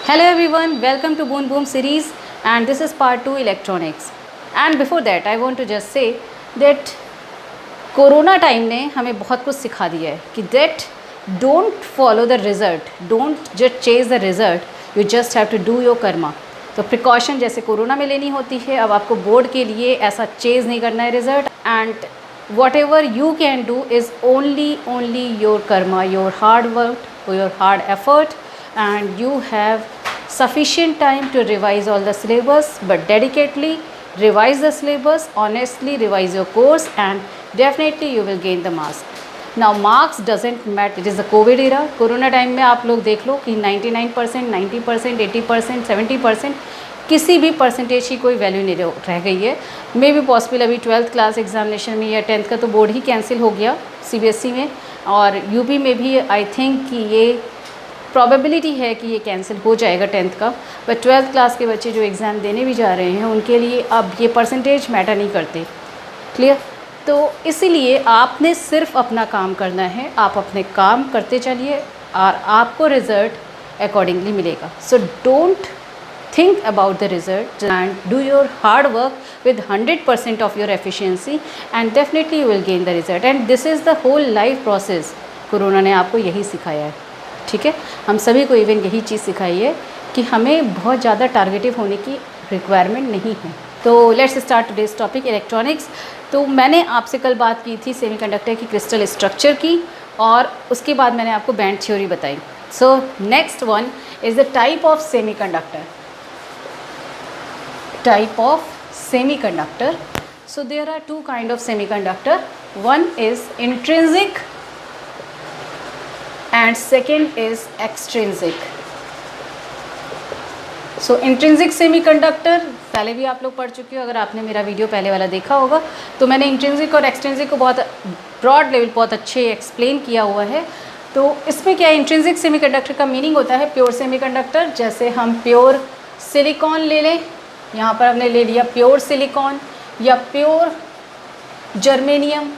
Hello everyone, welcome to Boon Boom series and this is part 2 electronics. And before that I want to just say that corona time ने हमें बहुत कुछ सिखा दिया है कि that don't follow the result, don't just chase the result, you just have to do your karma. तो precaution जैसे कोरोना में लेनी होती है, अब आपको बोर्ड के लिए ऐसा चेज़ नहीं करना है result. And what ever you can do is only your Karma, your hard work, your hard effort, and you have sufficient time to revise all the syllabus, but dedicatedly revise the syllabus, honestly revise your course, and definitely you will gain the marks. Now marks doesn't matter, it is the COVID era. Corona time में आप लोग देख लो कि 99%, 90%, 80%, 70% किसी भी percentage की कोई value नहीं रह गई है। मे बी पॉसिबल अभी 12th क्लास एग्जामिनेशन में या 10th का तो बोर्ड ही कैंसिल हो गया CBSE में, और यूपी में भी आई थिंक कि ये प्रॉबेबिलिटी है कि ये कैंसिल हो जाएगा 10th का। बट 12th क्लास के बच्चे जो एग्ज़ाम देने भी जा रहे हैं उनके लिए अब ये परसेंटेज मैटर नहीं करते। क्लियर? तो इसीलिए आपने सिर्फ अपना काम करना है, आप अपने काम करते चलिए और आपको रिज़ल्ट अकॉर्डिंगली मिलेगा। So don't think about the result and do your hard work with 100% of your efficiency and definitely you will gain the result. And this is the whole life process. Corona ने आपको यही सिखाया है, ठीक है? हम सभी को इवन यही चीज़ सिखाई है कि हमें बहुत ज़्यादा टारगेटिव होने की रिक्वायरमेंट नहीं है। तो let's start today's topic electronics. तो मैंने आपसे कल बात की थी सेमीकंडक्टर की क्रिस्टल स्ट्रक्चर की, और उसके बाद मैंने आपको बैंड थ्योरी बताई। So next one is the type of semiconductor. Type of semiconductor. So there are two kind of semiconductor. One is intrinsic and second is extrinsic. So intrinsic semiconductor पहले भी आप लोग पढ़ चुके हो, अगर आपने मेरा वीडियो पहले वाला देखा होगा तो मैंने इंट्रिंसिक और एक्सट्रिंसिक को बहुत ब्रॉड लेवल बहुत अच्छे एक्सप्लेन किया हुआ है। तो इसमें क्या है, इंट्रिंसिक सेमीकंडक्टर का मीनिंग होता है प्योर सेमीकंडक्टर। जैसे हम प्योर सिलिकॉन ले लें, यहाँ पर हमने ले लिया प्योर सिलिकॉन या प्योर जर्मेनियम,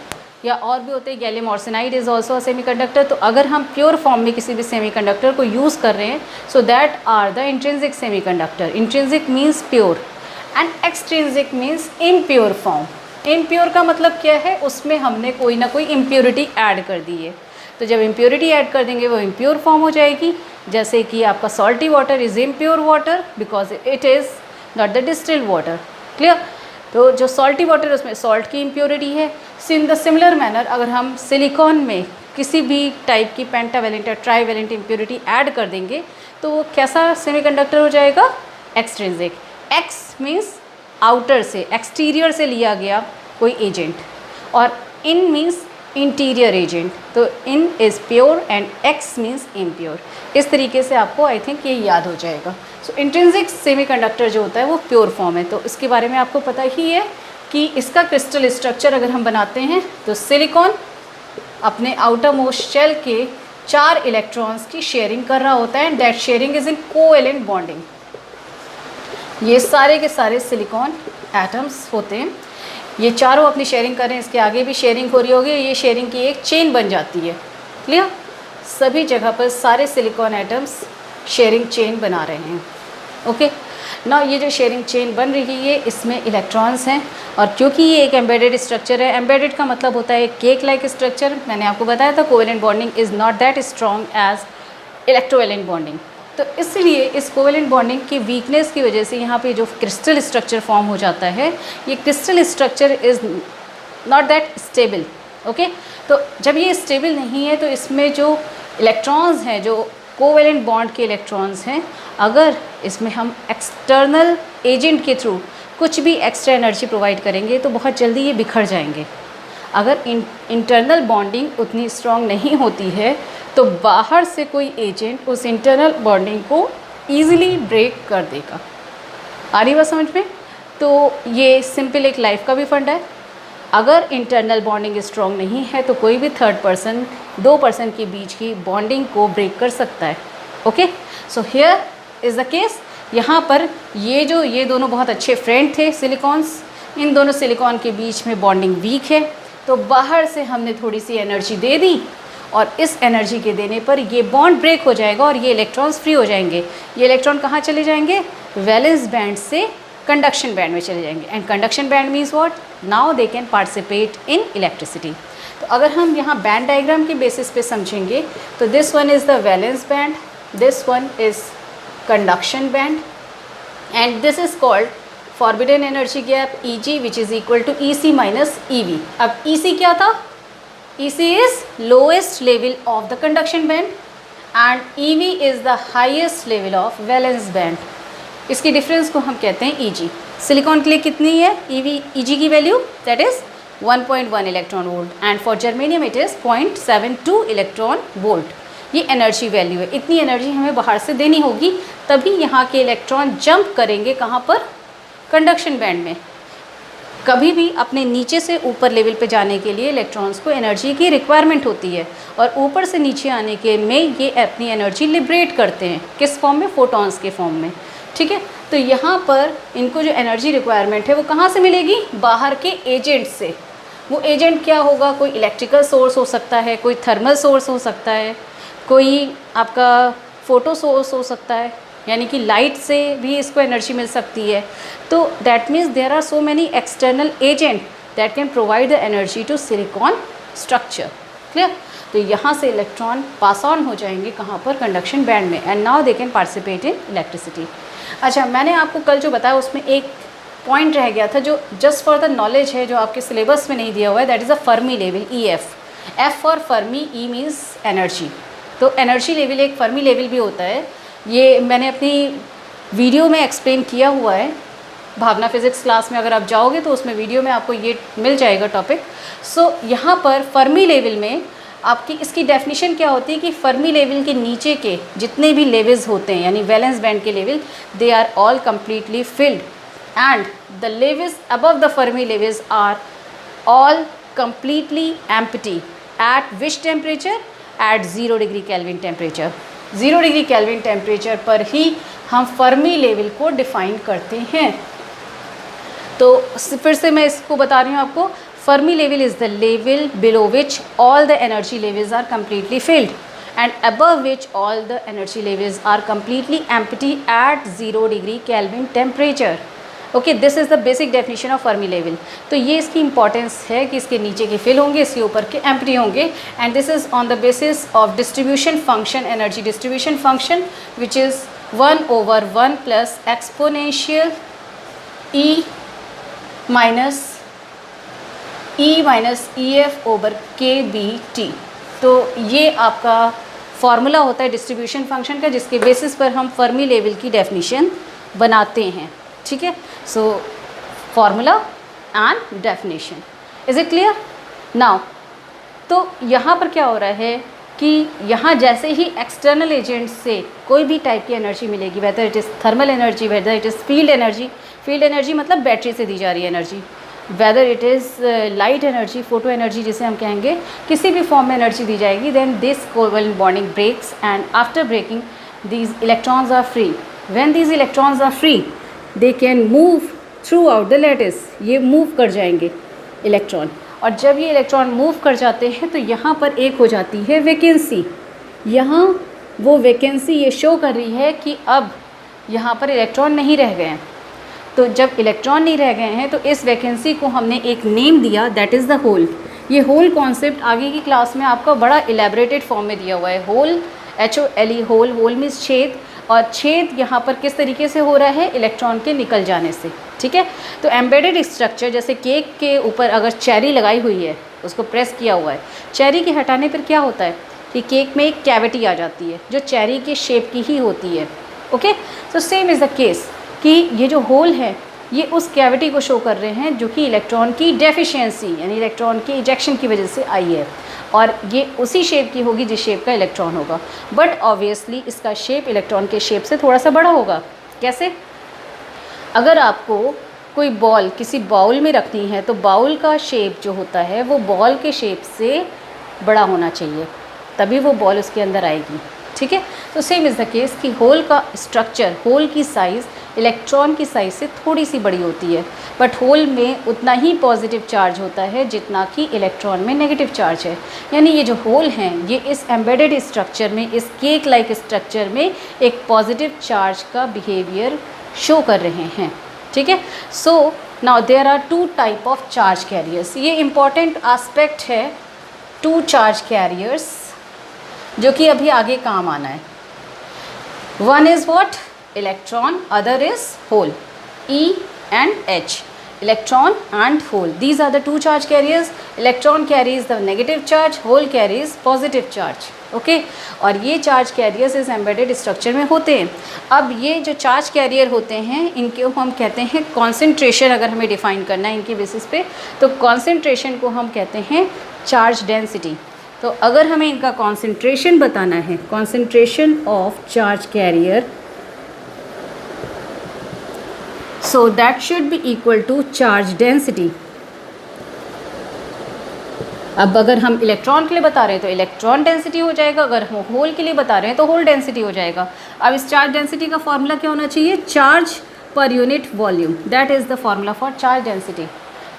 या और भी होते हैं gallium arsenide is also a semiconductor. तो अगर हम प्योर फॉर्म में किसी भी सेमीकंडक्टर को यूज़ कर रहे हैं, so that are the intrinsic semiconductor. Intrinsic means pure and extrinsic means impure form. Impure का मतलब क्या है, उसमें हमने कोई ना कोई इम्प्योरिटी ऐड कर दी है। तो जब इम्प्योरिटी ऐड कर देंगे वो इम्प्योर फॉर्म हो जाएगी। जैसे कि आपका salty water is impure water because it is not the distilled water. Clear? तो जो सॉल्टी वाटर उसमें सॉल्ट की इम्प्योरिटी है। इन द सिमिलर मैनर अगर हम सिलिकॉन में किसी भी टाइप की पेंटावेलेंट या ट्राईवेलेंट इम्प्योरिटी ऐड कर देंगे तो वो कैसा सेमीकंडक्टर हो जाएगा, एक्सट्रिंसिक। एक्स मीन्स आउटर से, एक्सटीरियर से लिया गया कोई एजेंट, और इन मीन्स इंटीरियर एजेंट। तो in is pure and ex means impure. इस तरीके से आपको आई थिंक ये याद हो जाएगा। सो इंट्रिंसिक सेमीकंडक्टर जो होता है वो प्योर फॉर्म है। तो इसके बारे में आपको पता ही है कि इसका क्रिस्टल स्ट्रक्चर अगर हम बनाते हैं तो सिलिकॉन अपने आउटर मोस्ट शेल के 4 इलेक्ट्रॉन्स की शेयरिंग कर रहा होता है, and that sharing is in covalent bonding. ये सारे के सारे सिलिकॉन एटम्स होते हैं, ये चारों अपनी शेयरिंग कर रहे हैं। इसके आगे भी शेयरिंग हो रही होगी, ये शेयरिंग की एक चेन बन जाती है। क्लियर? सभी जगह पर सारे सिलिकॉन एटम्स शेयरिंग चेन बना रहे हैं। ओके ना, ये जो शेयरिंग चेन बन रही है इसमें इलेक्ट्रॉन्स हैं, और क्योंकि ये एक एम्बेडेड स्ट्रक्चर है, एम्बेडेड का मतलब होता है केक लाइक स्ट्रक्चर। मैंने आपको बताया था covalent bonding is not that strong as electrovalent bonding. तो इसलिए इस कोवेलेंट बॉन्डिंग की वीकनेस की वजह से यहाँ पे जो क्रिस्टल स्ट्रक्चर फॉर्म हो जाता है, ये crystal structure is not that stable. Okay, तो जब ये स्टेबल नहीं है तो इसमें जो इलेक्ट्रॉन्स हैं, जो कोवेलेंट बॉन्ड के इलेक्ट्रॉन्स हैं, अगर इसमें हम एक्सटर्नल एजेंट के थ्रू कुछ भी एक्स्ट्रा एनर्जी प्रोवाइड करेंगे तो बहुत जल्दी ये बिखर जाएंगे। अगर इंटरनल बॉन्डिंग उतनी स्ट्रॉन्ग नहीं होती है तो बाहर से कोई एजेंट उस इंटरनल बॉन्डिंग को ईज़िली ब्रेक कर देगा। आ रही बात समझ में? तो ये सिंपल एक लाइफ का भी फंडा है। अगर इंटरनल बॉन्डिंग स्ट्रॉन्ग नहीं है तो कोई भी थर्ड पर्सन 2 पर्सन के बीच की बॉन्डिंग को ब्रेक कर सकता है। Okay, so here is the case. यहाँ पर ये दोनों बहुत अच्छे फ्रेंड थे सिलिकॉन्स, इन दोनों सिलिकॉन के बीच में बॉन्डिंग वीक है, तो बाहर से हमने थोड़ी सी एनर्जी दे दी और इस एनर्जी के देने पर ये बॉन्ड ब्रेक हो जाएगा और ये इलेक्ट्रॉन्स फ्री हो जाएंगे। ये इलेक्ट्रॉन कहाँ चले जाएंगे? वैलेंस बैंड से कंडक्शन बैंड में चले जाएंगे। And conduction band means what? Now they can participate in electricity. तो अगर हम यहाँ बैंड डायग्राम के बेसिस पे समझेंगे तो this one is the valence band, this one is conduction band, and this is called forbidden energy gap Eg which is equal to Ec minus Ev। अब Ec क्या था? Ec is lowest level of the conduction band and Ev is the highest level of valence band. इसकी difference को हम कहते हैं Eg। Silicon के लिए कितनी है Eg की value? That is 1.1 electron volt and for germanium it is 0.72 electron volt. ये एनर्जी वैल्यू है। इतनी एनर्जी हमें बाहर से देनी होगी तभी यहाँ के इलेक्ट्रॉन जंप करेंगे कहाँ पर? कंडक्शन बैंड में। कभी भी अपने नीचे से ऊपर लेवल पे जाने के लिए इलेक्ट्रॉन्स को एनर्जी की रिक्वायरमेंट होती है और ऊपर से नीचे आने के में ये अपनी एनर्जी लिबरेट करते हैं। किस फॉर्म में? फोटॉन्स के फॉर्म में। ठीक है, तो यहाँ पर इनको जो एनर्जी रिक्वायरमेंट है वो कहाँ से मिलेगी? बाहर के एजेंट से। वो एजेंट क्या होगा? कोई इलेक्ट्रिकल सोर्स हो सकता है, कोई थर्मल सोर्स हो सकता है, कोई आपका फोटो सोर्स हो सकता है, यानी कि लाइट से भी इसको एनर्जी मिल सकती है। तो that means there are so many external agent that can provide the energy to silicon structure. Clear? तो यहाँ से इलेक्ट्रॉन पास ऑन हो जाएंगे कहाँ पर? कंडक्शन बैंड में, and now they can participate in electricity. अच्छा, मैंने आपको कल जो बताया उसमें एक पॉइंट रह गया था जो जस्ट फॉर द नॉलेज है, जो आपके सिलेबस में नहीं दिया हुआ है, that is a Fermi level EF। F for Fermi, E means energy. तो एनर्जी लेवल एक फर्मी लेवल भी होता है। ये मैंने अपनी वीडियो में एक्सप्लेन किया हुआ है। भावना फिज़िक्स क्लास में अगर आप जाओगे तो उसमें वीडियो में आपको ये मिल जाएगा टॉपिक। सो यहाँ पर फर्मी लेवल में आपकी इसकी डेफिनेशन क्या होती है कि फर्मी लेवल के नीचे के जितने भी लेवल्स होते हैं यानी वैलेंस बैंड के level, they are all completely filled and the levels above the Fermi levels are all completely empty. At which temperature? At 0 degree kelvin temperature. 0 degree kelvin temperature पर ही हम फर्मी लेवल को define करते हैं। तो फिर से मैं इसको बता रही हूँ आपको। Fermi level is the level below which all the energy levels are completely filled and above which all the energy levels are completely empty at 0 degree Kelvin temperature. Okay, this is the basic definition of Fermi level. तो ये इसकी importance है कि इसके नीचे के fill होंगे, इसके ऊपर के एम्प्टी होंगे, and this is on the basis of distribution function, energy distribution function which is 1/1 plus exponential E minus EF over KBT। तो ये आपका फॉर्मूला होता है डिस्ट्रीब्यूशन फंक्शन का, जिसके बेसिस पर हम फर्मी लेवल की डेफिनेशन बनाते हैं। ठीक है, so formula and definition, is it clear now? तो यहाँ पर क्या हो रहा है कि यहाँ जैसे ही एक्सटर्नल एजेंट से कोई भी टाइप की एनर्जी मिलेगी, whether it is thermal energy, whether it is field energy, field energy मतलब बैटरी से दी जा रही energy, whether it is light energy, photo energy जिसे हम कहेंगे, किसी भी फॉर्म में एनर्जी दी जाएगी, then this covalent bonding breaks and after breaking these electrons are free. When these electrons are free they can move throughout the lattice. ये move कर जाएंगे इलेक्ट्रॉन, और जब ये इलेक्ट्रॉन मूव कर जाते हैं तो यहाँ पर एक हो जाती है वैकेंसी। यहाँ वो वैकेंसी ये शो कर रही है कि अब यहाँ पर इलेक्ट्रॉन नहीं रह गए हैं। तो जब इलेक्ट्रॉन नहीं रह गए हैं तो इस वैकेंसी को हमने एक नेम दिया, दैट इज़ द होल। ये होल कॉन्सेप्ट आगे की क्लास में आपका बड़ा इलेबरेटेड फॉर्म में दिया हुआ है। Hole, HOLE, hole, hole means छेद, और छेद यहाँ पर किस तरीके से हो रहा है? इलेक्ट्रॉन के निकल जाने से। ठीक है, तो एम्बेडेड स्ट्रक्चर, जैसे केक के ऊपर अगर चेरी लगाई हुई है, उसको प्रेस किया हुआ है, चेरी के हटाने पर क्या होता है कि केक में एक कैविटी आ जाती है जो चेरी के शेप की ही होती है। Okay, so same is the case कि ये जो होल है ये उस कैविटी को शो कर रहे हैं जो कि इलेक्ट्रॉन की डेफिशिएंसी यानी इलेक्ट्रॉन के इजेक्शन की वजह से आई है, और ये उसी शेप की होगी जिस शेप का इलेक्ट्रॉन होगा। बट ऑब्वियसली इसका शेप इलेक्ट्रॉन के शेप से थोड़ा सा बड़ा होगा। कैसे? अगर आपको कोई बॉल किसी बाउल में रखनी है तो बाउल का शेप जो होता है वो बॉल के शेप से बड़ा होना चाहिए, तभी वो बॉल उसके अंदर आएगी। ठीक है। तो सेम इज़ द केस कि होल का स्ट्रक्चर, होल की साइज़ इलेक्ट्रॉन की साइज़ से थोड़ी सी बड़ी होती है, बट होल में उतना ही पॉजिटिव चार्ज होता है जितना कि इलेक्ट्रॉन में नेगेटिव चार्ज है। यानी ये जो होल हैं ये इस एम्बेडेड स्ट्रक्चर में, इस केक लाइक स्ट्रक्चर में एक पॉजिटिव चार्ज का बिहेवियर शो कर रहे हैं, ठीक है। So now there are two type of charge carriers. ये इम्पॉर्टेंट एस्पेक्ट है, टू चार्ज कैरियर्स, जो कि अभी आगे काम आना है। One is what? Electron, other is hole, E and H, electron and hole. These are the two charge carriers. Electron carries the negative charge, hole carries positive charge. Okay और ये charge carriers इस embedded structure में होते हैं। अब ये जो charge carrier होते हैं इनके हम कहते हैं कॉन्सेंट्रेशन। अगर हमें डिफाइन करना है इनके बेसिस पे, तो कॉन्सेंट्रेशन को हम कहते हैं चार्ज डेंसिटी। तो अगर हमें इनका कॉन्सेंट्रेशन बताना है, concentration of charge carrier, so that should be equal to charge density। अब अगर हम इलेक्ट्रॉन के लिए बता रहे हैं तो इलेक्ट्रॉन डेंसिटी हो जाएगा, अगर हम होल के लिए बता रहे हैं तो होल डेंसिटी हो जाएगा। अब इस चार्ज डेंसिटी का फॉर्मूला क्या होना चाहिए? Charge per unit volume, that is the formula for charge density.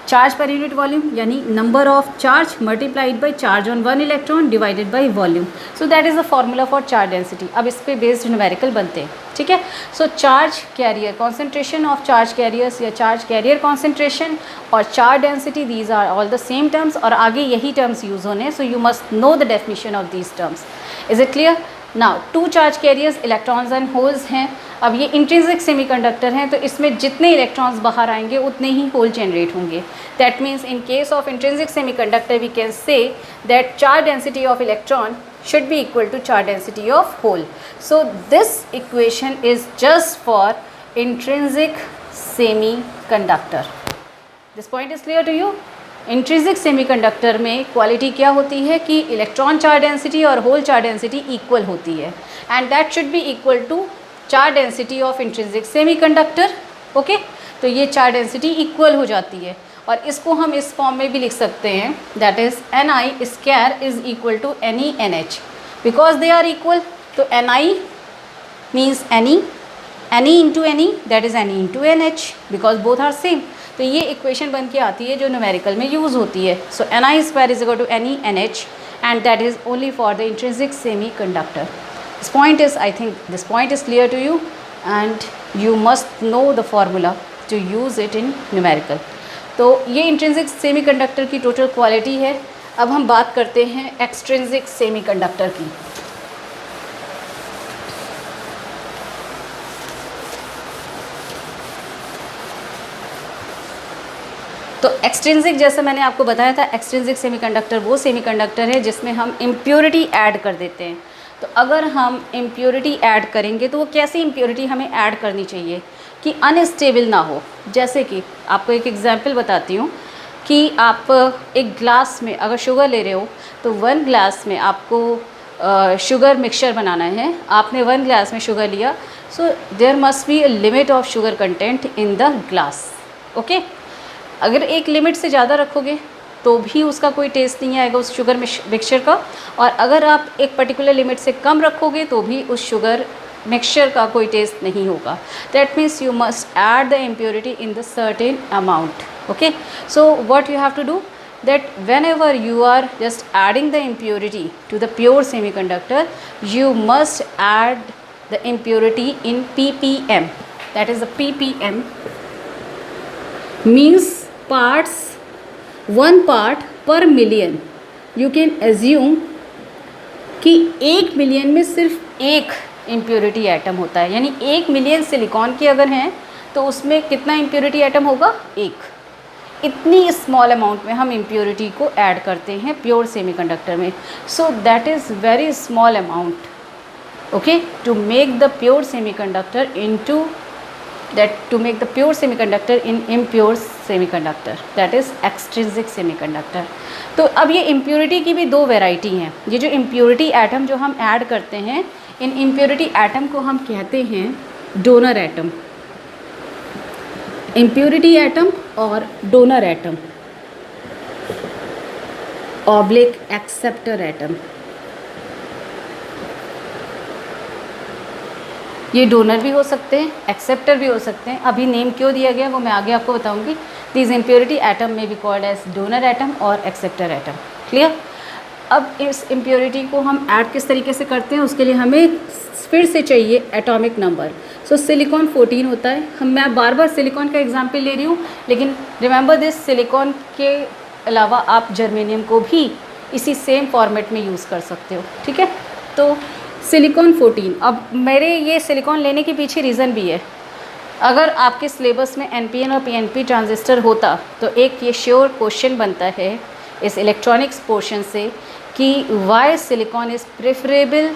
Charge per unit volume यानी number of charge multiplied by charge on one electron divided by volume. So that is the formula for charge density. अब इस पे based numerical बनते हैं, ठीक है। So charge carrier, concentration of charge carriers या charge carrier concentration और charge density, these are all the same terms और आगे यही टर्म्स यूज़ होने। So you must know the definition of these terms. Is it clear? Now two charge carriers electrons and holes हैं। अब ये इंट्रिंसिक semiconductor हैं, तो इसमें जितने इलेक्ट्रॉन्स बाहर आएंगे उतने ही होल जनरेट होंगे। That means in case of intrinsic semiconductor we can say that charge density of electron should be equal to charge density of hole. So this equation is just for intrinsic semiconductor. This point is clear to you? Intrinsic semiconductor में quality क्या होती है कि electron charge density और hole charge density equal होती है, and that should be equal to charge density of intrinsic semiconductor. Okay, तो ये चार्ज डेंसिटी इक्वल हो जाती है और इसको हम इस फॉर्म में भी लिख सकते हैं, that is Ni square is equal to Ne NH, because they are equal. तो Ni means Ni into Ne, that is Ne into NH, because both are same. तो ये इक्वेशन बन के आती है जो न्यूमेरिकल में यूज़ होती है। So Ni square is equal to Ne NH and that is only for the intrinsic semiconductor. This point is, I think this point is clear to you and you must know the formula to use it in numerical. तो ये इंट्रिंसिक सेमीकंडक्टर की total quality है। अब हम बात करते हैं एक्सट्रिंसिक सेमीकंडक्टर की। तो एक्सट्रिंसिक, जैसे मैंने आपको बताया था, एक्सट्रिंसिक सेमीकंडक्टर वो सेमीकंडक्टर है जिसमें हम इम्प्योरिटी ऐड कर देते हैं। तो अगर हम इम्प्योरिटी ऐड करेंगे तो वो कैसी इम्प्योरिटी हमें ऐड करनी चाहिए कि अनस्टेबल ना हो। जैसे कि आपको एक एग्जांपल बताती हूँ कि आप एक ग्लास में अगर शुगर ले रहे हो तो 1 ग्लास में आपको शुगर मिक्सचर बनाना है। आपने 1 ग्लास में शुगर लिया, so there must be a limit of sugar content in the glass. Okay, अगर एक लिमिट से ज़्यादा रखोगे तो भी उसका कोई टेस्ट नहीं आएगा उस शुगर मिक्सचर का, और अगर आप एक पर्टिकुलर लिमिट से कम रखोगे तो भी उस शुगर मिक्सचर का कोई टेस्ट नहीं होगा। That means you must add the impurity in the certain amount. Okay, so what you have to do that whenever you are just adding the impurity to the pure semiconductor, you must add the impurity in ppm. That is the ppm means parts, 1 part per million. You can assume कि 1 million में सिर्फ एक impurity atom होता है। यानी 1 million silicon के अगर हैं तो उसमें कितना इम्प्योरिटी एटम होगा? 1। इतनी स्मॉल अमाउंट में हम इम्प्योरिटी को ऐड करते हैं प्योर सेमीकंडक्टर में। So that is very small amount, okay, to make the pure semiconductor into that, to make the pure semiconductor in impure semiconductor, that is extrinsic semiconductor. तो अब ये impurity की भी 2 variety हैं। ये जो इम्प्योरिटी एटम जो हम ऐड करते हैं, इन इम्प्योरिटी एटम को हम कहते हैं डोनर एटम। इम्प्योरिटी एटम और donor atom, oblique acceptor atom. ये डोनर भी हो सकते हैं, एक्सेप्टर भी हो सकते हैं। अभी नेम क्यों दिया गया वो मैं आगे आपको बताऊंगी। This impurity atom may be called as donor atom और एक्सेप्टर एटम। क्लियर। अब इस इम्प्योरिटी को हम ऐड किस तरीके से करते हैं, उसके लिए हमें फिर से चाहिए एटॉमिक नंबर। सो सिलिकॉन 14 होता है। मैं बार बार सिलिकॉन का एग्जाम्पल ले रही हूँ, लेकिन रिमेंबर दिस, सिलिकॉन के अलावा आप जर्मेनियम को भी इसी सेम फॉर्मेट में यूज़ कर सकते हो। ठीक है। तो सिलिकॉन 14। अब मेरे ये सिलिकॉन लेने के पीछे रीज़न भी है। अगर आपके सिलेबस में NPN और PNP ट्रांजिस्टर होता तो एक ये श्योर क्वेश्चन बनता है इस इलेक्ट्रॉनिक्स पोर्शन से कि why silicon is preferable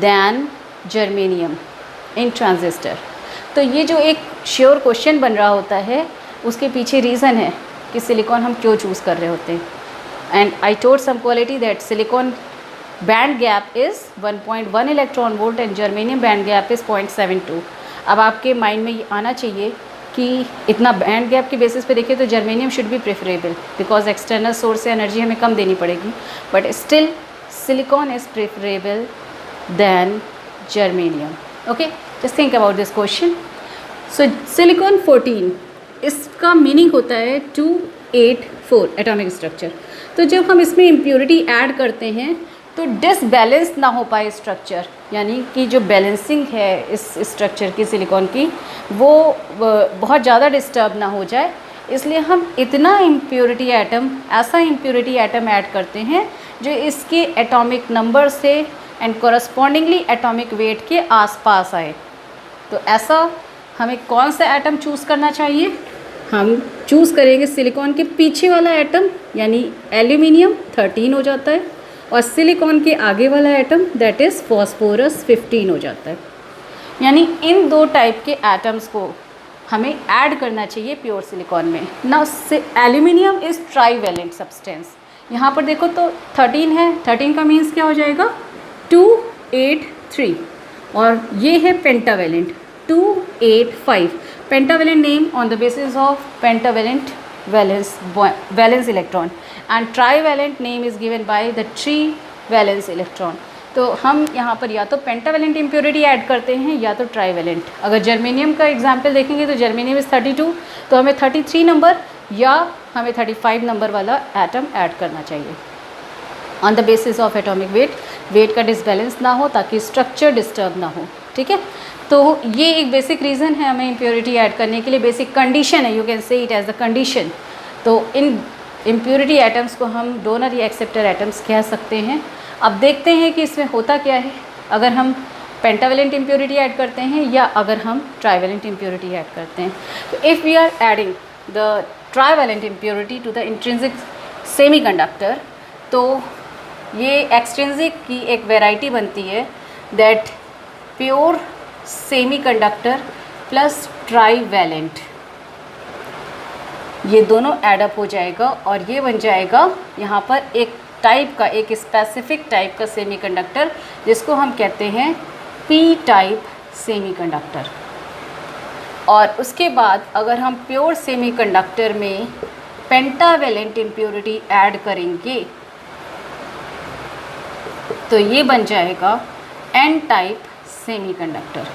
than germanium in transistor. तो ये जो एक श्योर क्वेश्चन बन रहा होता है, उसके पीछे रीज़न है कि सिलिकॉन हम क्यों चूज़ कर रहे होते हैं। And I told some quality that silicon band gap is 1.1 electron volt and germanium band gap is 0.72। अब आपके माइंड में ये आना चाहिए कि इतना बैंड गैप के बेसिस पे देखें तो germanium should be preferable because external source से एनर्जी हमें कम देनी पड़ेगी, but still silicon is preferable than germanium. Okay, just think about this question. So silicon 14, इसका मीनिंग होता है 284 एटॉमिक स्ट्रक्चर। तो जब हम इसमें इम्प्योरिटी ऐड करते हैं तो डिसबैलेंस ना हो पाए स्ट्रक्चर, यानी कि जो बैलेंसिंग है इस स्ट्रक्चर की सिलिकॉन की वो बहुत ज़्यादा डिस्टर्ब ना हो जाए, इसलिए हम इतना इम्प्योरिटी एटम, ऐसा इम्प्योरिटी एटम ऐड करते हैं जो इसके एटॉमिक नंबर से एंड कॉरस्पॉन्डिंगली एटॉमिक वेट के आसपास आए। तो ऐसा हमें कौन सा एटम चूज़ करना चाहिए? हम चूज़ करेंगे सिलिकॉन के पीछे वाला एटम, यानी एल्यूमिनियम 13 हो जाता है, और सिलिकॉन के आगे वाला एटम दैट इज़ फॉस्फोरस 15 हो जाता है। यानी इन दो टाइप के एटम्स को हमें ऐड करना चाहिए प्योर सिलिकॉन में। ना एल्यूमिनियम इज़ ट्राईवैलेंट सब्सटेंस। यहाँ पर देखो तो 13 है, 13 का मीन्स क्या हो जाएगा 283, और ये है pentavalent 285। Pentavalent name on the basis of pentavalent valence electron and trivalent name is given by the trivalence electron. तो हम यहाँ पर या तो पेंटावैलेंट इम्प्योरिटी ऐड करते हैं या तो ट्राईवैलेंट। अगर जर्मेनियम का एग्जाम्पल देखेंगे तो जर्मेनियम इज़ 32, तो हमें 33 नंबर या हमें 35 नंबर वाला एटम ऐड करना चाहिए on the basis of atomic weight का डिसबैलेंस ना हो ताकि स्ट्रक्चर डिस्टर्ब ना हो। ठीक है। तो ये एक बेसिक रीज़न है हमें इम्प्योरिटी ऐड करने के लिए, बेसिक कंडीशन है, you can say it as the condition. तो इन इम्प्योरिटी एटम्स को हम डोनर या एक्सेप्टर एटम्स कह सकते हैं। अब देखते हैं कि इसमें होता क्या है अगर हम पेंटावैलेंट इम्प्योरिटी ऐड करते हैं या अगर हम ट्राईवैलेंट इम्प्योरिटी ऐड करते हैं। तो if we are adding the trivalent impurity to the intrinsic semiconductor, तो ये एक्सट्रिंसिक की एक वैरायटी बनती है that pure semiconductor plus trivalent, ये दोनों एडअप हो जाएगा और ये बन जाएगा यहाँ पर एक टाइप का, एक स्पेसिफिक टाइप का सेमीकंडक्टर जिसको हम कहते हैं पी टाइप सेमीकंडक्टर। और उसके बाद अगर हम प्योर सेमीकंडक्टर में पेंटावैलेंट इम्प्योरिटी ऐड करेंगे तो ये बन जाएगा एन टाइप सेमीकंडक्टर।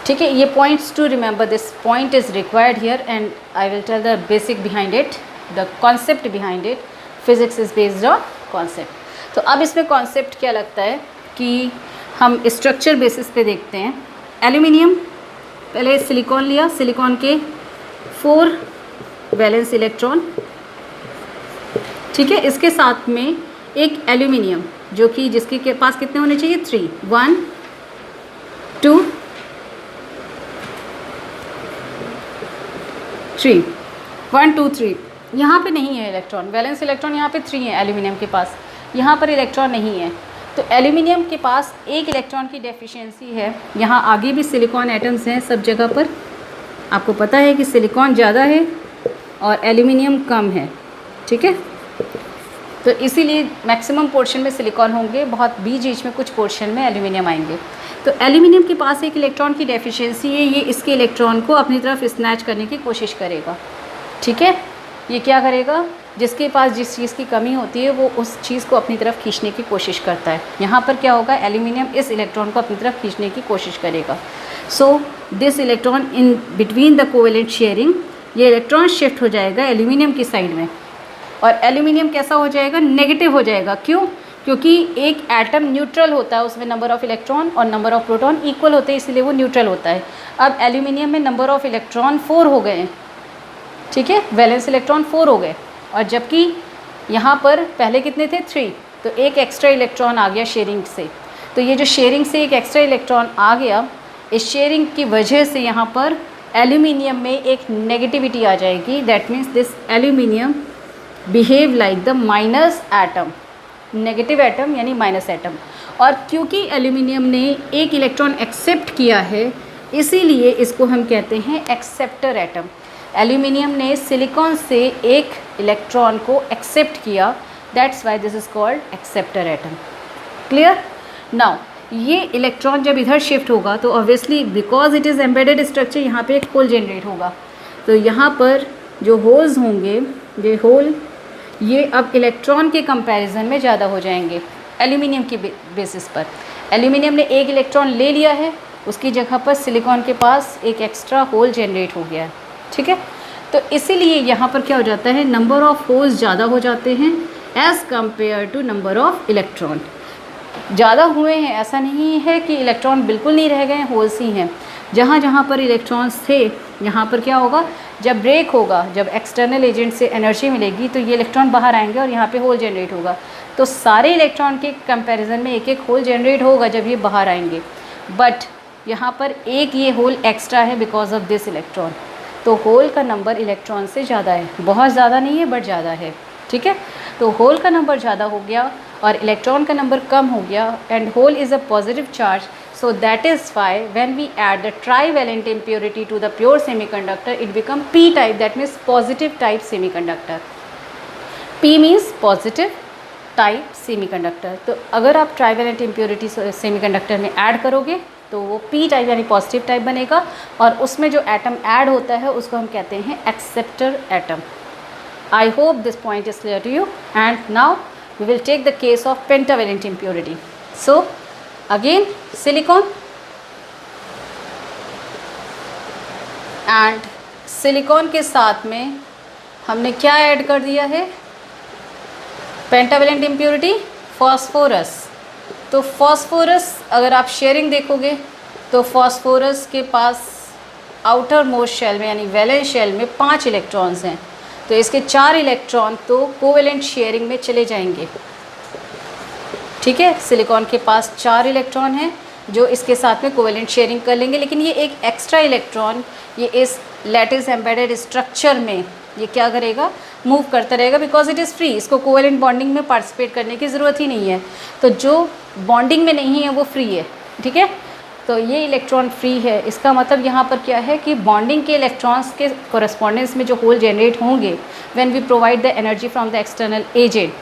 ठीक है, ये points to remember, this point is required here and I will tell the basic behind it, the concept behind it. Physics is based on concept. तो अब इसमें कॉन्सेप्ट क्या लगता है कि हम स्ट्रक्चर बेसिस पे देखते हैं। एल्यूमिनियम, पहले सिलिकॉन लिया, सिलिकॉन के 4 वैलेंस इलेक्ट्रॉन, ठीक है, इसके साथ में एक एल्यूमिनियम जो कि जिसके के पास कितने होने चाहिए 3, 1 2 3, 1 2 3। यहाँ पे नहीं है इलेक्ट्रॉन, वैलेंस इलेक्ट्रॉन यहाँ पे 3 है एल्यूमिनियम के पास, यहाँ पर इलेक्ट्रॉन नहीं है। तो एल्यूमिनियम के पास एक इलेक्ट्रॉन की डेफिशिएंसी है। यहाँ आगे भी सिलिकॉन एटम्स हैं सब जगह पर, आपको पता है कि सिलिकॉन ज़्यादा है और एल्यूमिनियम कम है। ठीक है, तो इसीलिए मैक्सिमम पोर्शन में सिलिकॉन होंगे, बहुत बीच में कुछ पोर्शन में एल्यूमिनियम आएंगे। तो एल्यूमिनियम के पास एक इलेक्ट्रॉन की डेफिशिएंसी है, ये इसके इलेक्ट्रॉन को अपनी तरफ स्नैच करने की कोशिश करेगा। ठीक है, ये क्या करेगा, जिसके पास जिस चीज़ की कमी होती है वो उस चीज़ को अपनी तरफ खींचने की कोशिश करता है। यहाँ पर क्या होगा, एल्यूमिनियम इस इलेक्ट्रॉन को अपनी तरफ खींचने की कोशिश करेगा। So this electron in between the covalent sharing, ये इलेक्ट्रॉन शिफ्ट हो जाएगा एल्यूमिनियम की साइड में, और एल्यूमिनियम कैसा हो जाएगा, नेगेटिव हो जाएगा। क्यों? क्योंकि एक एटम न्यूट्रल होता है, उसमें नंबर ऑफ़ इलेक्ट्रॉन और नंबर ऑफ़ प्रोटॉन इक्वल होते हैं, इसलिए वो न्यूट्रल होता है। अब एल्यूमिनियम में नंबर ऑफ़ इलेक्ट्रॉन 4 हो गए हैं, ठीक है, वैलेंस इलेक्ट्रॉन 4 हो गए, और जबकि यहाँ पर पहले कितने थे, 3, तो एक एक्स्ट्रा इलेक्ट्रॉन आ गया शेयरिंग से। तो ये जो शेयरिंग से एक एक्स्ट्रा इलेक्ट्रॉन आ गया, इस शेयरिंग की वजह से यहाँ पर एल्यूमिनियम में एक नेगेटिविटी आ जाएगी। That means this aluminium behave like the minus atom, negative atom यानी माइनस एटम। और क्योंकि एल्यूमिनियम ने एक इलेक्ट्रॉन एक्सेप्ट किया है, इसीलिए इसको हम कहते हैं एक्सेप्टर एटम। एल्यूमिनियम ने सिलिकॉन से एक इलेक्ट्रॉन को एक्सेप्ट किया, that's why this is called acceptor atom. Clear? Now ये इलेक्ट्रॉन जब इधर शिफ्ट होगा तो obviously because it is embedded structure, यहाँ पे एक होल जनरेट होगा। तो यहाँ पर जो होल्स होंगे, ये होल ये अब इलेक्ट्रॉन के कंपैरिजन में ज़्यादा हो जाएंगे एल्यूमिनियम की बेसिस पर। एल्यूमिनियम ने एक इलेक्ट्रॉन ले लिया है, उसकी जगह पर सिलिकॉन के पास एक एक्स्ट्रा होल जनरेट हो गया है, ठीक है। तो इसीलिए यहाँ पर क्या हो जाता है, नंबर ऑफ़ होल्स ज़्यादा हो जाते हैं as compare to number of electron. ज़्यादा हुए हैं ऐसा नहीं है कि इलेक्ट्रॉन बिल्कुल नहीं रह गए, होल्स ही हैं। जहाँ जहाँ पर इलेक्ट्रॉन्स थे, यहाँ पर क्या होगा, जब ब्रेक होगा, जब एक्सटर्नल एजेंट से एनर्जी मिलेगी तो ये इलेक्ट्रॉन बाहर आएंगे और यहाँ पे होल जनरेट होगा। तो सारे इलेक्ट्रॉन के कंपैरिजन में एक एक होल जनरेट होगा जब ये बाहर आएंगे, बट यहाँ पर एक ये होल एक्स्ट्रा है बिकॉज ऑफ दिस इलेक्ट्रॉन। तो होल का नंबर इलेक्ट्रॉन से ज़्यादा है, बहुत ज़्यादा नहीं है बट ज़्यादा है, ठीक है। तो होल का नंबर ज़्यादा हो गया और इलेक्ट्रॉन का नंबर कम हो गया, and hole is a positive charge. So that is why when we add the trivalent impurity to the pure semiconductor, it become p type, that means positive type semiconductor. p means positive type semiconductor. तो अगर आप trivalent impurity semiconductor में add करोगे तो वो p type यानी positive type बनेगा, और उसमें जो एटम ऐड होता है उसको हम कहते हैं acceptor atom. I hope this point is clear to you, and now we will take the case of pentavalent impurity. So again silicon and silicon के साथ में हमने क्या ऐड कर दिया है, पेंटावेलेंट इम्प्योरिटी, फॉस्फोरस। तो फॉस्फोरस अगर आप शेयरिंग देखोगे तो फॉस्फोरस के पास आउटर मोस्ट शेल में यानी वैलेंस शेल में 5 इलेक्ट्रॉन्स हैं, तो इसके 4 इलेक्ट्रॉन तो कोवेलेंट शेयरिंग में चले जाएंगे, ठीक है। सिलिकॉन के पास 4 इलेक्ट्रॉन हैं जो इसके साथ में कोवेलेंट शेयरिंग कर लेंगे, लेकिन ये एक एक्स्ट्रा इलेक्ट्रॉन ये इस लैटिस एम्बेडेड स्ट्रक्चर में ये क्या करेगा, मूव करता रहेगा, बिकॉज इट इज़ फ्री। इसको कोवेलेंट बॉन्डिंग में पार्टिसिपेट करने की ज़रूरत ही नहीं है, तो जो बॉन्डिंग में नहीं है वो फ्री है, ठीक है। तो ये इलेक्ट्रॉन फ्री है, इसका मतलब यहाँ पर क्या है कि बॉन्डिंग के इलेक्ट्रॉन्स के कोरेस्पॉन्डेंस में जो होल जनरेट होंगे when we provide the energy from the external agent,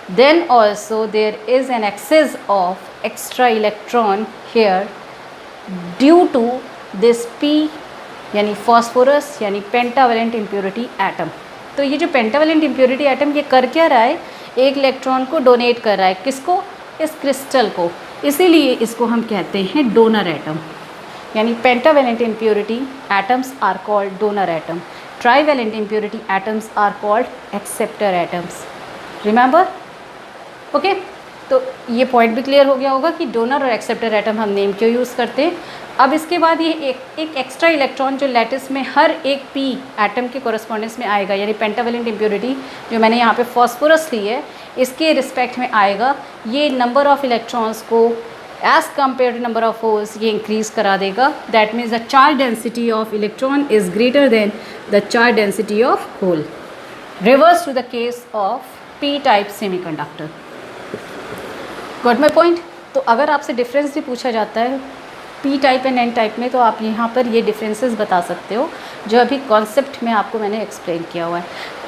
then also there is an excess of extra electron here due to this p यानी phosphorus यानी pentavalent impurity atom। तो ये जो pentavalent impurity atom ये कर क्या रहा है, एक इलेक्ट्रॉन को डोनेट कर रहा है, किसको, इस क्रिस्टल को, इसीलिए इसको हम कहते हैं डोनर एटम। यानी pentavalent impurity atoms are called donor atom, trivalent impurity atoms are called acceptor atoms। Remember? Okay तो ये पॉइंट भी क्लियर हो गया होगा कि डोनर और एक्सेप्टर एटम हम नेम क्यों यूज़ करते हैं। अब इसके बाद ये एक एक्स्ट्रा इलेक्ट्रॉन जो लैटिस में हर एक p एटम के कोरेस्पॉन्डेंस में आएगा, यानी पेंटावेलेंट इम्प्योरिटी जो मैंने यहाँ पे फॉस्फोरस ली है इसके रिस्पेक्ट में आएगा, ये नंबर ऑफ़ इलेक्ट्रॉन्स को as compare to number of holes ये इंक्रीज़ करा देगा। That means the charge density of electron is greater than the charge density of hole, reverse to the case of p type semiconductor. Got my point. तो अगर आपसे difference भी पूछा जाता है p type and n type में, तो आप यहाँ पर ये डिफरेंसेस बता सकते हो जो अभी कॉन्सेप्ट में आपको मैंने एक्सप्लेन किया हुआ है।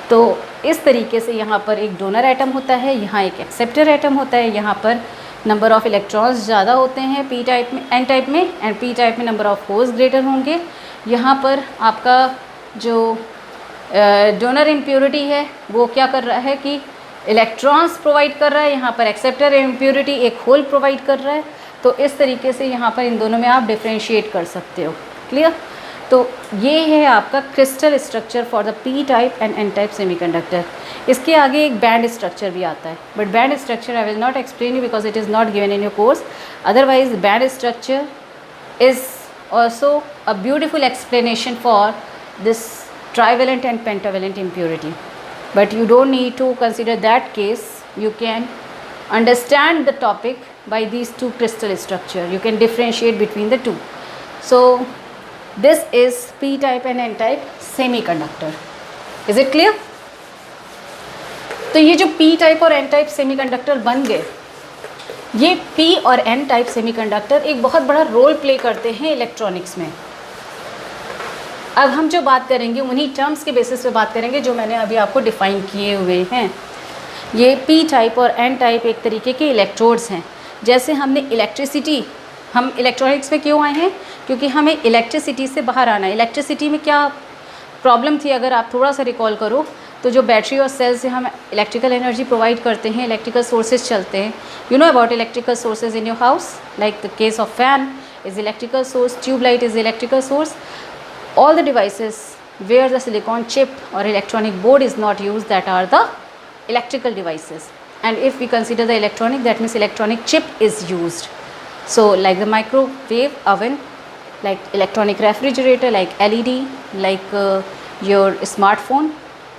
तो इस तरीके से यहाँ पर एक डोनर एटम होता है, यहाँ एक एक्सेप्टर एटम होता है, यहाँ पर नंबर ऑफ़ इलेक्ट्रॉन्स ज़्यादा होते हैं p टाइप में, n टाइप में, एंड p टाइप में नंबर ऑफ़ होल्स ग्रेटर होंगे। यहाँ पर आपका जो डोनर इम्प्योरिटी है वो क्या कर रहा है कि इलेक्ट्रॉन्स प्रोवाइड कर रहा है, यहाँ पर एक्सेप्टर इम्प्योरिटी एक होल प्रोवाइड कर रहा है। तो इस तरीके से यहाँ पर इन दोनों में आप डिफ्रेंशिएट कर सकते हो। क्लियर? तो ये है आपका crystal structure for the P type and N type semiconductor. इसके आगे एक बैंड स्ट्रक्चर भी आता है, but band structure I will not explain you because it is not given in your course. Otherwise band structure is also a beautiful explanation for this trivalent and pentavalent impurity, but you don't need to consider that case. You can understand the topic by these two crystal structure. You can differentiate between the two. So this is p type and n type semiconductor. Is it clear? तो ये जो p type और n type semiconductor बन गए, ये P और N type semiconductor एक बहुत बड़ा रोल प्ले करते हैं इलेक्ट्रॉनिक्स में। अब हम जो बात करेंगे उन्हीं टर्म्स के बेसिस पे बात करेंगे जो मैंने अभी आपको डिफ़ाइन किए हुए हैं। ये P टाइप और N टाइप एक तरीके के इलेक्ट्रोड्स हैं। जैसे हमने इलेक्ट्रिसिटी, हम इलेक्ट्रॉनिक्स में क्यों आए हैं? क्योंकि हमें इलेक्ट्रिसिटी से बाहर आना है। इलेक्ट्रिसिटी में क्या प्रॉब्लम थी, अगर आप थोड़ा सा रिकॉल करो तो जो बैटरी और सेल से हम इलेक्ट्रिकल एनर्जी प्रोवाइड करते हैं, इलेक्ट्रिकल सोर्सेज चलते हैं। You know about electrical sources in your house, like the case of fan is electrical source, tubelight is electrical source. All the devices where the silicon chip और electronic board is not use, that are the electrical devices. And if we consider the electronic, that means electronic chip is used. So like the microwave oven, like electronic refrigerator, like LED, like your smartphone,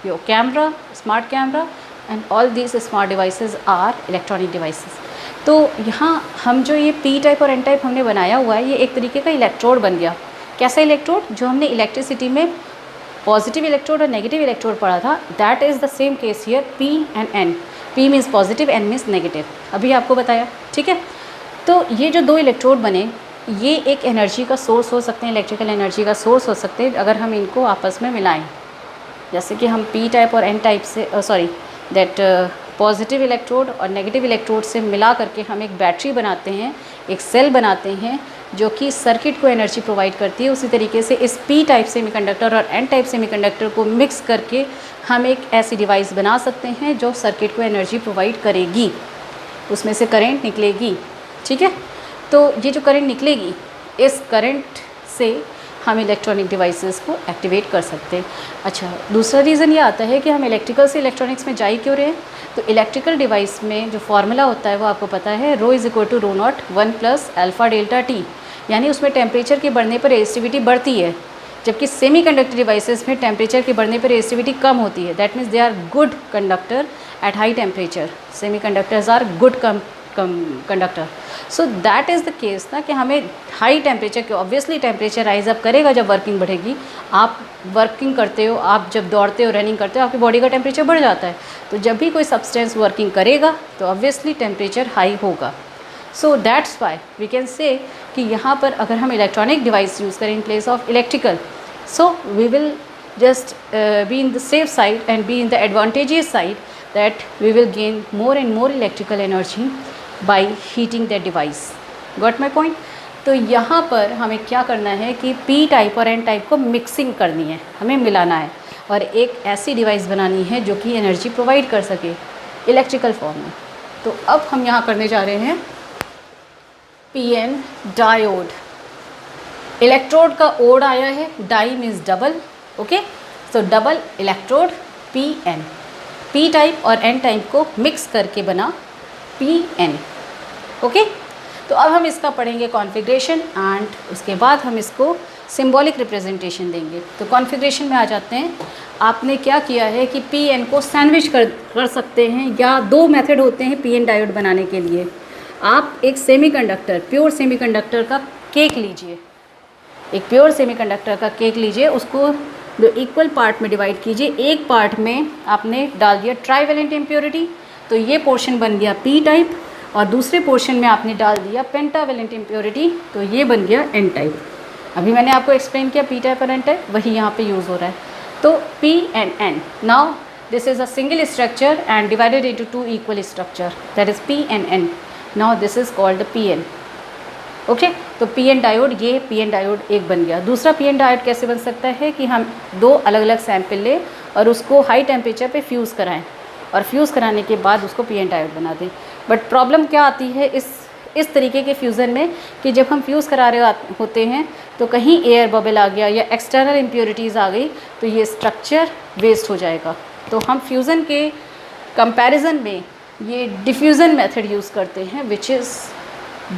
your camera, smart camera, and all these smart devices are electronic devices. तो यहाँ हम जो ये P type और N type हमने बनाया हुआ है, ये एक तरीके का इलेक्ट्रोड बन गया। कैसा इलेक्ट्रोड? जो हमने इलेक्ट्रिसिटी में पॉजिटिव इलेक्ट्रोड और नेगेटिव इलेक्ट्रोड पढ़ा था, that is the same case here, P and N। P means positive, N means negative, अभी आपको बताया। ठीक है, तो ये जो दो इलेक्ट्रोड बने, ये एक एनर्जी का सोर्स हो सकते हैं, इलेक्ट्रिकल एनर्जी का सोर्स हो सकते हैं अगर हम इनको आपस में मिलाएं। जैसे कि हम P टाइप और N type say that positive electrode और नेगेटिव इलेक्ट्रोड से मिला करके हम एक बैटरी बनाते हैं, एक सेल बनाते हैं जो कि सर्किट को एनर्जी प्रोवाइड करती है। उसी तरीके से इस P टाइप सेमीकंडक्टर और N टाइप सेमीकंडक्टर को मिक्स करके हम एक ऐसी डिवाइस बना सकते हैं जो सर्किट को एनर्जी प्रोवाइड करेगी, उसमें से करंट निकलेगी। ठीक है, तो ये जो करंट निकलेगी, इस करंट से हम इलेक्ट्रॉनिक डिवाइसेस को एक्टिवेट कर सकते हैं। अच्छा, दूसरा रीज़न ये आता है कि हम इलेक्ट्रिकल से इलेक्ट्रॉनिक्स में जा ही क्यों रहे हैं? तो इलेक्ट्रिकल डिवाइस में जो फार्मूला होता है वो आपको पता है, ρ = ρ0 1 + α∆T, यानी उसमें टेम्परेचर के बढ़ने पर रेजिस्टिविटी बढ़ती है, जबकि सेमीकंडक्टर डिवाइसेस में टेम्परेचर के बढ़ने पर रेजिस्टिविटी कम होती है। That means they are good conductor at high temperature. Semiconductors are good conductor. So that is the case ना, कि हमें हाई टेम्परेचर के, ऑब्वियसली टेम्परेचर राइज अप करेगा जब वर्किंग बढ़ेगी। आप वर्किंग करते हो, आप जब दौड़ते हो, रनिंग करते हो, आपकी बॉडी का टेम्परेचर बढ़ जाता है। तो जब भी कोई सब्सटेंस वर्किंग करेगा तो ऑब्वियसली टेम्परेचर हाई होगा। So that's why we can say कि यहाँ पर अगर हम इलेक्ट्रॉनिक डिवाइस यूज़ करें in place of electrical, so we will just be in the safe side and be in the advantageous side, that we will gain more and more electrical energy by heating the device. Got my point? तो यहाँ पर हमें क्या करना है कि P type और N type को मिक्सिंग करनी है, हमें मिलाना है और एक ऐसी डिवाइस बनानी है जो कि एनर्जी प्रोवाइड कर सके इलेक्ट्रिकल फॉर्म में। तो अब हम यहाँ करने जा रहे हैं PN डायोड। इलेक्ट्रोड का ओड आया है, di means double. Okay, so double electrode PN, P type और N टाइप को मिक्स करके बना PN। ओके, तो अब हम इसका पढ़ेंगे कॉन्फ़िगरेशन एंड उसके बाद हम इसको सिंबॉलिक रिप्रेजेंटेशन देंगे। तो कॉन्फ़िगरेशन में आ जाते हैं। आपने क्या किया है कि PN को सैंडविच कर सकते हैं, या दो मेथड होते हैं PN डायोड बनाने के लिए। आप एक सेमीकंडक्टर, प्योर सेमीकंडक्टर का केक लीजिए, एक प्योर सेमीकंडक्टर का केक लीजिए, उसको दो इक्वल पार्ट में डिवाइड कीजिए। एक पार्ट में आपने डाल दिया ट्राइवेलेंट इम्प्योरिटी, तो ये पोर्शन बन गया P टाइप, और दूसरे पोर्शन में आपने डाल दिया पेंटावेलेंट इम्प्योरिटी, तो ये बन गया N टाइप। अभी मैंने आपको एक्सप्लेन किया P टाइप और N टाइप, वही यहाँ पे यूज़ हो रहा है। तो P and N, now this is a single structure and divided into two equal structure, that is P and N। Now this is called the PN। Okay, तो P N diode, ये P N diode एक बन गया। दूसरा P N diode कैसे बन सकता है कि हम दो अलग अलग सैंपल लें और उसको हाई टेम्परेचर पे फ्यूज़ कराएं और फ्यूज़ कराने के बाद उसको पी एन डायोड बना दें। बट प्रॉब्लम क्या आती है इस तरीके के फ्यूज़न में कि जब हम फ्यूज़ करा रहे होते हैं तो कहीं एयर बबल आ गया या एक्सटर्नल इम्प्योरिटीज़ आ गई तो ये स्ट्रक्चर वेस्ट हो जाएगा। तो हम फ्यूज़न के कंपैरिजन में ये डिफ्यूज़न मेथड यूज़ करते हैं which is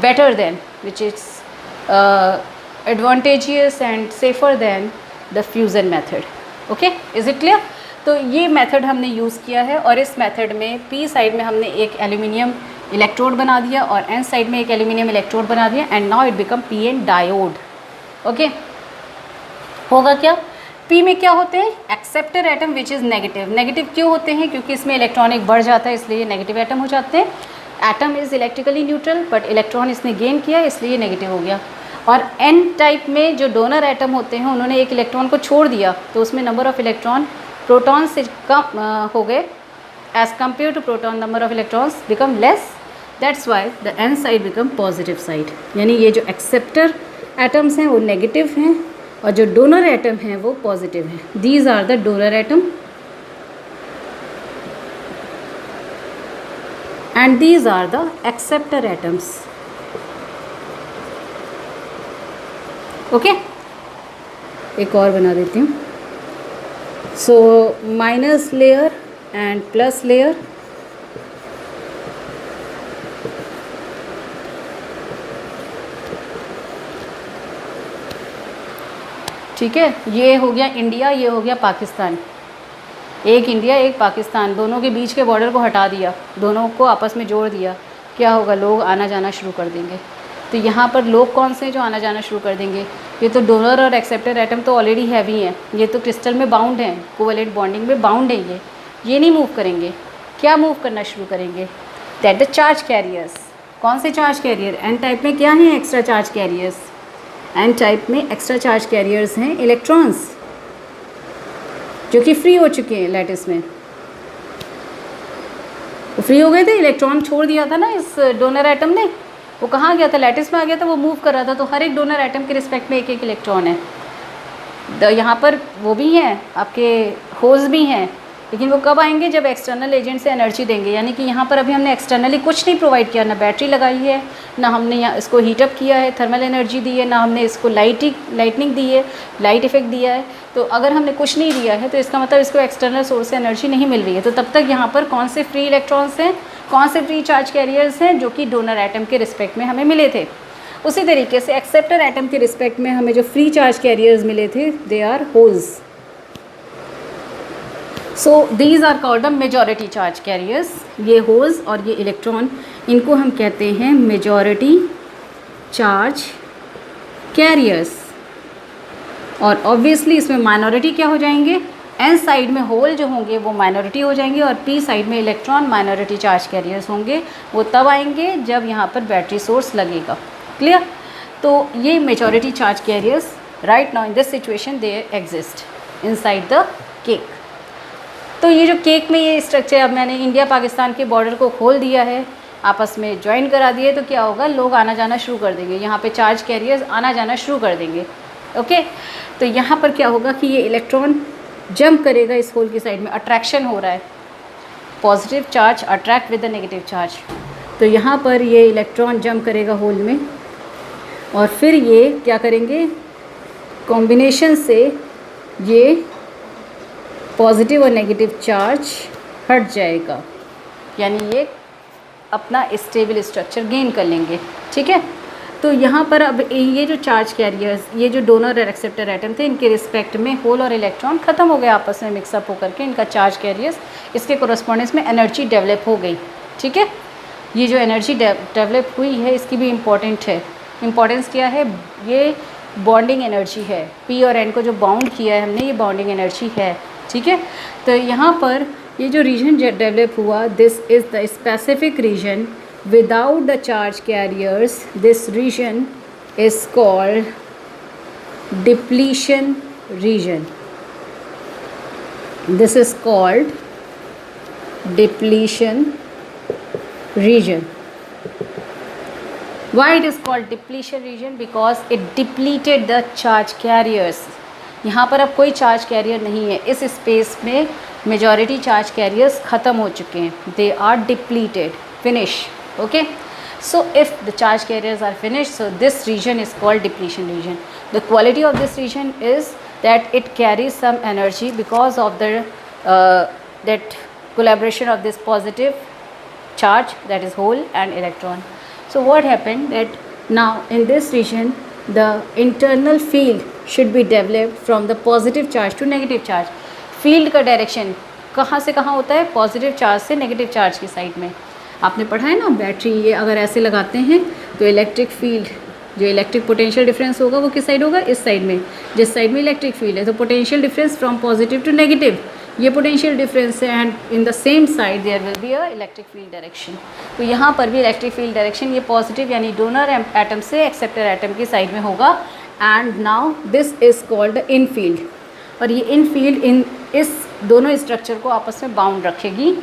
better than, which is advantageous and safer than the fusion method. Okay, is it clear? तो ये मेथड हमने यूज़ किया है और इस मेथड में P साइड में हमने एक एल्यूमिनियम इलेक्ट्रोड बना दिया और N साइड में एक एल्यूमिनियम इलेक्ट्रोड बना दिया and now it become P N diode. Okay, होगा क्या? P में क्या होते हैं? Acceptor atom which is negative. Negative क्यों होते हैं? क्योंकि इसमें इलेक्ट्रॉनिक बढ़ जाता है इसलिए नेगेटिव एटम हो जाते हैं। Atom is electrically neutral but electron इसने गेन किया इसलिए नेगेटिव हो गया। और एन टाइप में जो डोनर एटम होते हैं उन्होंने एक इलेक्ट्रॉन को छोड़ दिया तो उसमें नंबर ऑफ़ इलेक्ट्रॉन प्रोटॉन से कम हो गए as compare to proton, number of electrons become less, that's why the N side become positive side. यानी ये जो एक्सेप्टर एटम्स हैं वो नेगेटिव हैं और जो डोनर एटम हैं वो पॉजिटिव हैं। These are the donor atom and these are the acceptor atoms. Okay, एक और बना देती हूँ। So minus layer and plus layer, ठीक है। ये हो गया इंडिया, ये हो गया पाकिस्तान। एक इंडिया एक पाकिस्तान, दोनों के बीच के बॉर्डर को हटा दिया, दोनों को आपस में जोड़ दिया। क्या होगा? लोग आना जाना शुरू कर देंगे। तो यहाँ पर लोग कौन से हैं जो आना जाना शुरू कर देंगे? ये तो डोनर और एक्सेप्टर एटम तो ऑलरेडी हैवी हैं, ये तो क्रिस्टल में बाउंड हैं, कोवैलेंट बॉन्डिंग में बाउंड हैं। ये नहीं मूव करेंगे। क्या मूव करना शुरू करेंगे? That the charge carriers. कौन से चार्ज कैरियर? एन टाइप में क्या हैं? Extra charge carriers. N type में एक्स्ट्रा चार्ज कैरियर्स हैं इलेक्ट्रॉन्स जो कि फ्री हो चुके हैं लैटिस में। वो फ्री हो गए थे, इलेक्ट्रॉन छोड़ दिया था ना इस डोनर एटम ने। वो कहाँ गया था? लैटिस में आ गया था, वो मूव कर रहा था। तो हर एक डोनर एटम के रिस्पेक्ट में एक एक इलेक्ट्रॉन है। यहाँ पर वो भी हैं, आपके होल्स भी हैं, लेकिन वो कब आएंगे? जब एक्सटर्नल एजेंट से एनर्जी देंगे। यानी कि यहाँ पर अभी हमने एक्सटर्नली कुछ नहीं प्रोवाइड किया, ना बैटरी लगाई है, ना हमने यहाँ इसको हीटअप किया है, थर्मल एनर्जी दी है, ना हमने इसको लाइटनिंग दी है, लाइट इफेक्ट दिया है। तो अगर हमने कुछ नहीं दिया है तो इसका मतलब इसको एक्सटर्नल सोर्स से एनर्जी नहीं मिल रही है। तो तब तक यहाँ पर कौन से फ्री इलेक्ट्रॉन्स हैं, कौन से फ्री चार्ज कैरियर्स हैं जो कि डोनर एटम के रिस्पेक्ट में हमें मिले थे। उसी तरीके से एक्सेप्टर एटम के रिस्पेक्ट में हमें जो फ्री चार्ज कैरियर्स मिले थे they are holes. So these are called the majority charge carriers. ये होल्स और ये इलेक्ट्रॉन, इनको हम कहते हैं मेजॉरिटी चार्ज कैरियर्स। और ऑब्वियसली इसमें माइनॉरिटी क्या हो जाएंगे? एन साइड में होल जो होंगे वो माइनॉरिटी हो जाएंगे और पी साइड में इलेक्ट्रॉन माइनॉरिटी चार्ज कैरियर्स होंगे। वो तब आएंगे जब यहाँ पर बैटरी सोर्स लगेगा। क्लियर? तो ये majority charge carriers right now in this situation they exist inside the cake. तो ये जो केक में ये स्ट्रक्चर, अब मैंने इंडिया पाकिस्तान के बॉर्डर को खोल दिया है, आपस में ज्वाइन करा दिए, तो क्या होगा? लोग आना जाना शुरू कर देंगे, यहाँ पे चार्ज कैरियर्स आना जाना शुरू कर देंगे। ओके, तो यहाँ पर क्या होगा कि ये इलेक्ट्रॉन जंप करेगा इस होल की साइड में, अट्रैक्शन हो रहा है, positive charge attract with the negative charge. तो यहाँ पर ये इलेक्ट्रॉन जंप करेगा होल में और फिर ये क्या करेंगे? कॉम्बिनेशन से ये पॉजिटिव और नेगेटिव चार्ज हट जाएगा, यानी ये अपना स्टेबल स्ट्रक्चर गेन कर लेंगे। ठीक है, तो यहाँ पर अब ये जो चार्ज कैरियर्स, ये जो डोनर और एक्सेप्टर एटम थे, इनके रिस्पेक्ट में होल और इलेक्ट्रॉन ख़त्म हो गए आपस में मिक्सअप होकर के, इनका चार्ज कैरियर्स, इसके कोरस्पॉन्डेंस में एनर्जी डेवलप हो गई। ठीक है, ये जो एनर्जी डेवलप हुई है इसकी भी इम्पोर्टेंट है। इम्पोर्टेंस क्या है? ये बॉन्डिंग एनर्जी है। पी और एन को जो बाउंड किया है हमने, ये बॉन्डिंग एनर्जी है। ठीक है, तो यहाँ पर ये जो रीजन डेवलप हुआ, this is the specific region without the charge carriers. This region is called depletion region. This is called depletion region. Why it is called depletion region? Because it depleted the charge carriers. यहाँ पर अब कोई charge carrier नहीं है, इस space में majority charge carriers ख़त्म हो चुके हैं, they are depleted, finish. Okay, so if the charge carriers are finished, so this region is called depletion region. The quality of this region is that it carries some energy because of the that collaboration of this positive charge, that is hole and electron. So what happened that now in this region the internal field should be developed from the positive charge to negative charge. Field का direction कहाँ से कहाँ होता है? Positive charge से negative charge की side में. आपने पढ़ा है ना, बैटरी ये अगर ऐसे लगाते हैं तो इलेक्ट्रिक फील्ड, जो इलेक्ट्रिक पोटेंशियल डिफरेंस होगा वो किस साइड होगा? इस साइड में. जिस साइड में इलेक्ट्रिक फील्ड है तो potential difference from positive to negative, ये पोटेंशियल डिफरेंस है, and in the same side there will be a electric field direction. तो यहाँ पर भी इलेक्ट्रिक फील्ड डायरेक्शन ये पॉजिटिव यानी डोनर एटम से एक्सेप्टर एटम की साइड में होगा. And now this is called the in field. और ये इन फील्ड इस दोनों स्ट्रक्चर को आपस में बाउंड रखेगी.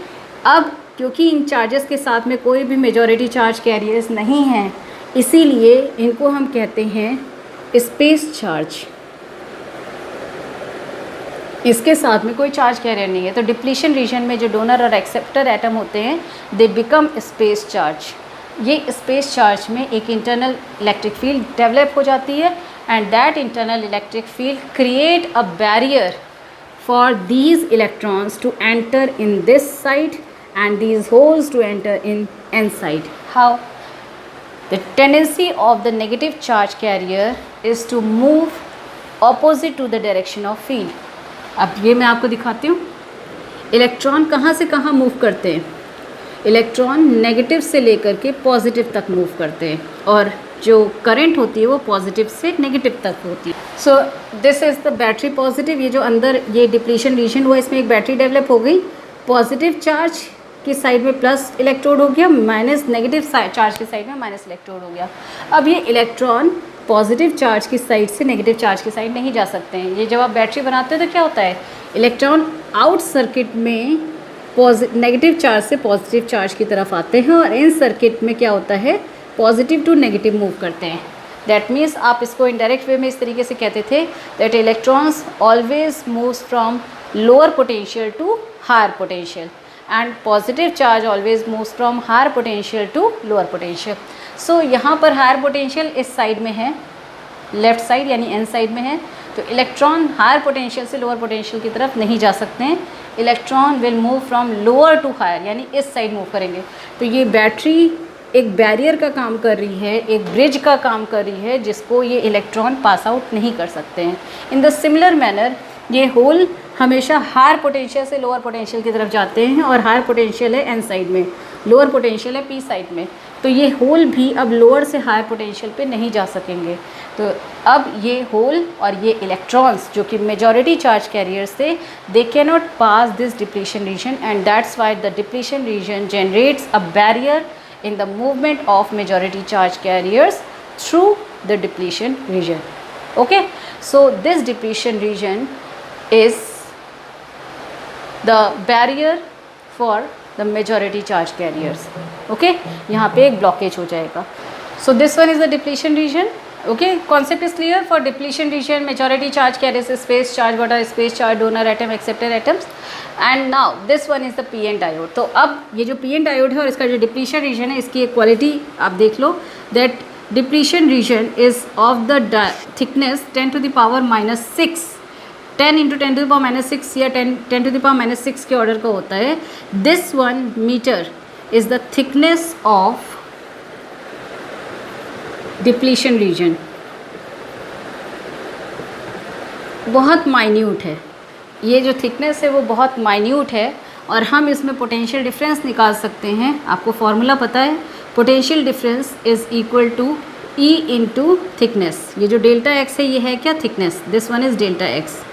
अब क्योंकि इन चार्जेस के साथ में कोई भी मेजॉरिटी चार्ज कैरियर्स नहीं हैं, इसीलिए इनको हम कहते हैं स्पेस चार्ज. इसके साथ में कोई चार्ज कैरियर नहीं है, तो डिप्लीशन रीजन में जो डोनर और एक्सेप्टर एटम होते हैं दे बिकम स्पेस चार्ज. ये स्पेस चार्ज में एक इंटरनल इलेक्ट्रिक फील्ड डेवलप हो जाती है, and that internal electric field create a barrier for these electrons to enter in this side and these holes to enter in n side. How? The tendency of the negative charge carrier is to move opposite to the direction of field. अब ये मैं आपको दिखाती हूँ. Electron कहाँ से कहाँ move करते हैं? इलेक्ट्रॉन नेगेटिव से लेकर के पॉजिटिव तक मूव करते हैं, और जो करंट होती है वो पॉजिटिव से नेगेटिव तक होती है. So this is the battery positive. ये जो अंदर ये डिप्लीशन रीजन हुआ, इसमें एक बैटरी डेवलप हो गई. पॉजिटिव चार्ज की साइड में प्लस इलेक्ट्रोड हो गया, माइनस नेगेटिव चार्ज की साइड में माइनस इलेक्ट्रोड हो गया. अब ये इलेक्ट्रॉन पॉजिटिव चार्ज की साइड से नेगेटिव चार्ज की साइड नहीं जा सकते हैं. ये जब आप बैटरी बनाते हैं तो क्या होता है, इलेक्ट्रॉन आउट सर्किट में नेगेटिव चार्ज से पॉजिटिव चार्ज की तरफ आते हैं, और इन सर्किट में क्या होता है, पॉजिटिव टू नेगेटिव मूव करते हैं. दैट मीन्स आप इसको इनडायरेक्ट वे में इस तरीके से कहते थे that electrons always moves from lower potential to higher potential, and positive charge always moves from higher potential to lower potential. So यहाँ पर higher potential इस साइड में है, लेफ़्ट साइड यानी n साइड में है, तो इलेक्ट्रॉन हायर पोटेंशियल से लोअर पोटेंशियल की तरफ नहीं जा सकते हैं. Electron will move from lower to higher यानी इस साइड मूव करेंगे. तो ये बैटरी एक बैरियर का काम कर रही है, एक ब्रिज का काम कर रही है, जिसको ये इलेक्ट्रॉन पास आउट नहीं कर सकते हैं. इन द सिमिलर मैनर ये होल हमेशा हायर पोटेंशियल से लोअर पोटेंशियल की तरफ जाते हैं, और हायर पोटेंशियल है एन साइड में, लोअर पोटेंशियल है पी साइड में. तो ये होल भी अब लोअर से हायर पोटेंशियल पे नहीं जा सकेंगे. तो अब ये होल और ये इलेक्ट्रॉन्स जो कि मेजॉरिटी चार्ज कैरियर्स थे, they can not pass this depletion region, and that's why the depletion reason generates a barrier in the movement of majority charge carriers through the depletion region. Okay, so this depletion region is the barrier for the majority charge carriers. Okay, यहाँ पे एक blockage हो जाएगा. So this one is the depletion region. Okay, concept is clear. For depletion region, majority charge carriers space charge. What are space charge? Donor atom, acceptor atoms. And now this one is the p-n diode. तो अब ये जो p-n diode है और इसका जो depletion region है, इसकी एक quality आप देख लो, that depletion region is of the thickness 10 to the power minus 6. 10 into 10 to the power minus 6 या 10 to the power minus 6 के ऑर्डर का होता है. This 1 meter is the thickness of depletion region. बहुत माइन्यूट है, ये जो थिकनेस है वो बहुत माइन्यूट है, और हम इसमें पोटेंशियल डिफरेंस निकाल सकते हैं. आपको फॉर्मूला पता है, potential difference is equal to E into thickness. ये जो डेल्टा एक्स है ये है क्या, thickness. This one is delta x.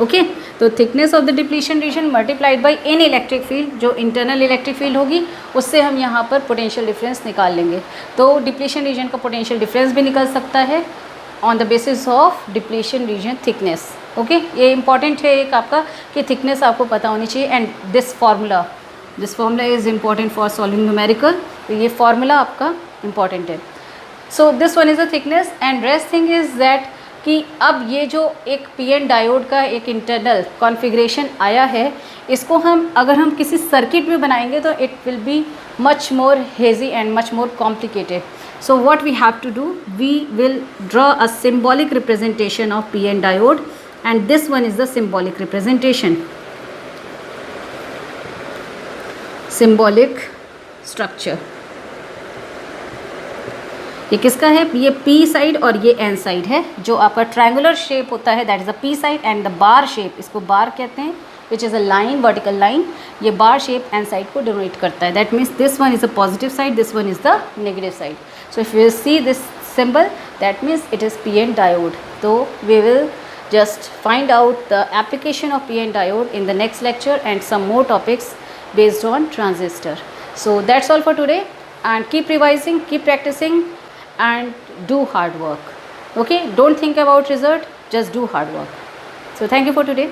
Okay, तो thickness of the depletion region multiplied by in electric field, जो इंटरनल इलेक्ट्रिक फील्ड होगी उससे हम यहाँ पर पोटेंशियल डिफरेंस निकाल लेंगे. तो डिप्लीशन रीजन का पोटेंशियल डिफरेंस भी निकल सकता है on the basis of depletion region thickness. Okay, ये इंपॉर्टेंट है एक आपका कि थिकनेस आपको पता होनी चाहिए. And this formula is important for solving numerical. तो ये फार्मूला आपका इम्पॉर्टेंट है. So this one is the thickness and rest thing is that कि अब ये जो एक पीएन डायोड का एक इंटरनल कॉन्फ़िगरेशन आया है, इसको हम अगर हम किसी सर्किट में बनाएंगे तो it will be much more hazy and much more complicated. So what we have to do, we will draw a symbolic representation of PN diode, and this one is the symbolic representation. Symbolic structure. ये किसका है? ये P side और ये N side है. जो आपका triangular shape होता है that is the P side, and the bar shape, इसको बार कहते हैं, which is a line, vertical line. ये बार शेप N साइड को डिनोट करता है. That means this one is the positive side, this one is the negative side. So if you see this symbol, that means it is PN diode. So we will just find out the application of PN diode in the next lecture and some more topics based on transistor. So that's all for today, and keep revising, keep practicing, and do hard work. Okay, don't think about result, just do hard work. So thank you for today.